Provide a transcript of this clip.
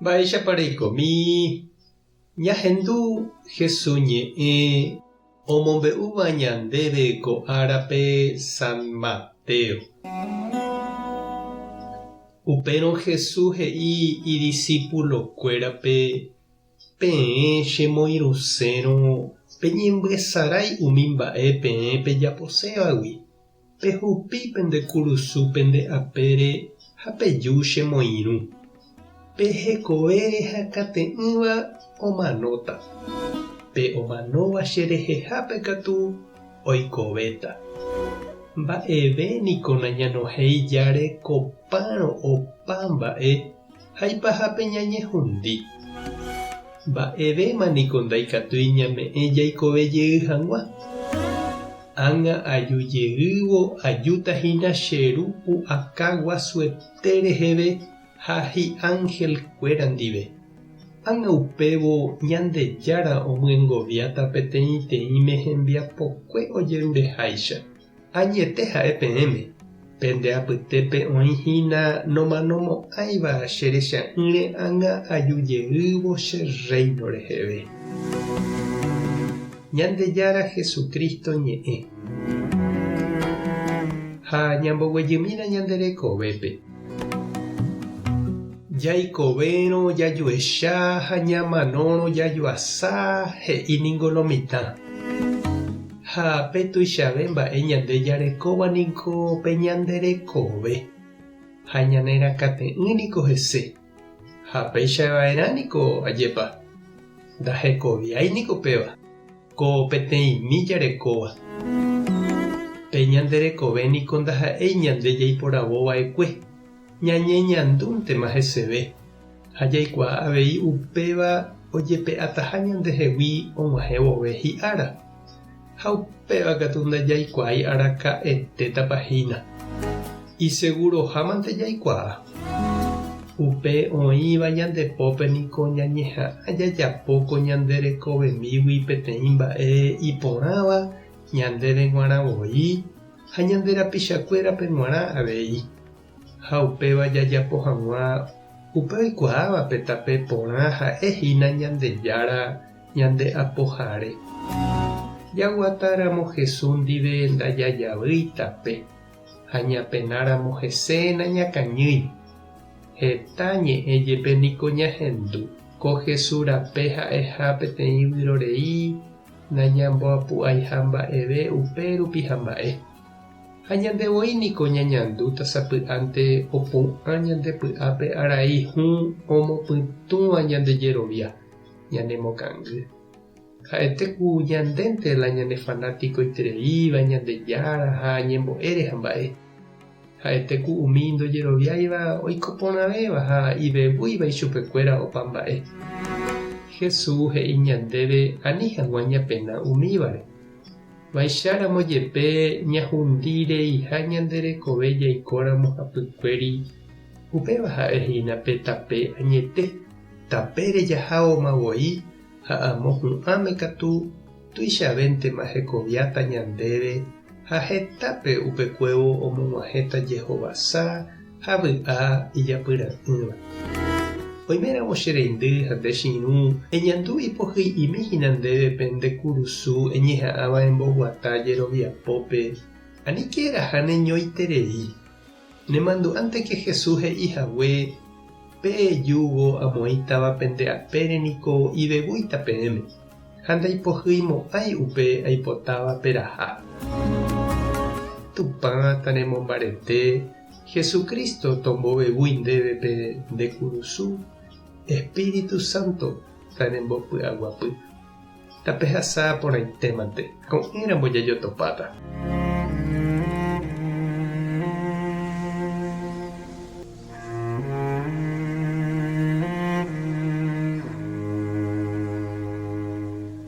Mba'éicha reikomi ñahendu Jesús ñe'ẽ omombe'úva ñandéve ko árape San Mateo. Upérõ Jesús he'i idiscípulokuérape peẽ chemoirusérõ peñembyasarái umi mba'e peẽ pejaposévagui, pehupi pende kurusu pende apére ha peju chemoirũ. Pehekove rehakate'ỹva omanóta. Pe omanóva cherehehápe katu oikovéta. Mba'evéniko nañanohéi járe kopárõ opa mba'e ha ipahápe ñañehundi. Mba'evémaniko ndaikatúi ñame'ẽ jaikovejey hag̃ua. Ág̃a ajujeývo ajútahína che rupu aka guasuete reheve ha hi'ãngel-kuéra ndive. Ág̃a upévo Ñandejára omyengoviáta peteĩteĩme hembiapokue ojerureháicha. Añete ha'e peẽme. Pende apytépe oĩhína nomanomo'ãiva cherecha'ỹre ág̃a ajujeývo che reino reheve. Ñandejára Jesucristo ñe'ẽ. Ha ñamboguejýmina ñande rekovépe. Jaikovérõ jajuecha ha ñamanórõ jajuasa he'íningo lo mitã. Ha petuichave mba'e ñande jarekóvaniko pe ñanderekove. Ha ñanerakate'ỹniko hese. Ha peichava'erãniko ajépa. Ndahekoviáiniko péva. Ko peteĩmi jarekóva. Pe ñanderekovéniko ndaha'éi ñande jaiporavova'ekue. Ñañeñandúntema heseve. Ha jaikuaa avei upéva ojepe'ataha ñandehegui og̃uahẽvove hi'ára. Ha upéva katu ndajaikuái araka'etétapahína. Isegurohámante jaikuaa. Upe oĩva ñandepópeniko ñañeha'ã jajapóko ñanderekovemígui peteĩ mba'e iporãva ñandéve g̃uarãvoi ha ñanderapichakuérape g̃uarã avei. Ha upéva jajapo hag̃ua upe oikuaávape tape porã ha'ehína Ñandejára ñande apoháre. Jaguatáramo Jesús ndive ndajajavýi tape ha ñapenáramo heséna ñakañýi. Heta ñe'ẽ jépe niko ñahendu ko Jesús rape ha'eha peteĩ vyrorei nañamboapu'aiha mba'eve upérupi ha mba'e. Ha ñandevoíniko ñañandu tasapy'ánte opu'ã ñandepy'ápe arai hũ omopytũva ñandejerovia ñanemokãngy. Ha'etéku ñandénte la ñane fanáticoitereíva Ñandejára ha ñembo'ére ha mba'e. Ha'etéku umi ndojeroviáiva oikoporãvéva ha ivevúiva ichupekuéra opa mba'e. Jesús he'i ñandéve ani hag̃ua ñapena umívare. Vaicharamo jepe ñahundireiha ñanderekove jaikóramo hapykuéri upéva ha'ehína pe tape añete. Tapére jahávomavoi ha amo hu'ãme katu tuichavéntema hekoviáta ñandéve ha hetápe upekuévo omog̃uahẽta jehovasa ha vy'a ijapyra'ỹva. Oiméramo che reindy ha nde chiru eñandu ipohy'imihína ndéve pe nde kurusu eñeha'ãva emboguata jeroviapópe anikéra ha neñoiterei. Nemandu'ánteke Jesús he'ihague pe'ejúvo amoĩtáva pende apéreniko ivevúita peẽme ha ndaipohýimo'ãi upe aipotáva peraha. Tupã tanemombarete Jesucristo tombovevúi ndéve pe nde kurusu. Espíritu Santo tanembopy'aguapy. Tapehasa porãitémante ko'ẽramo jajotopáta.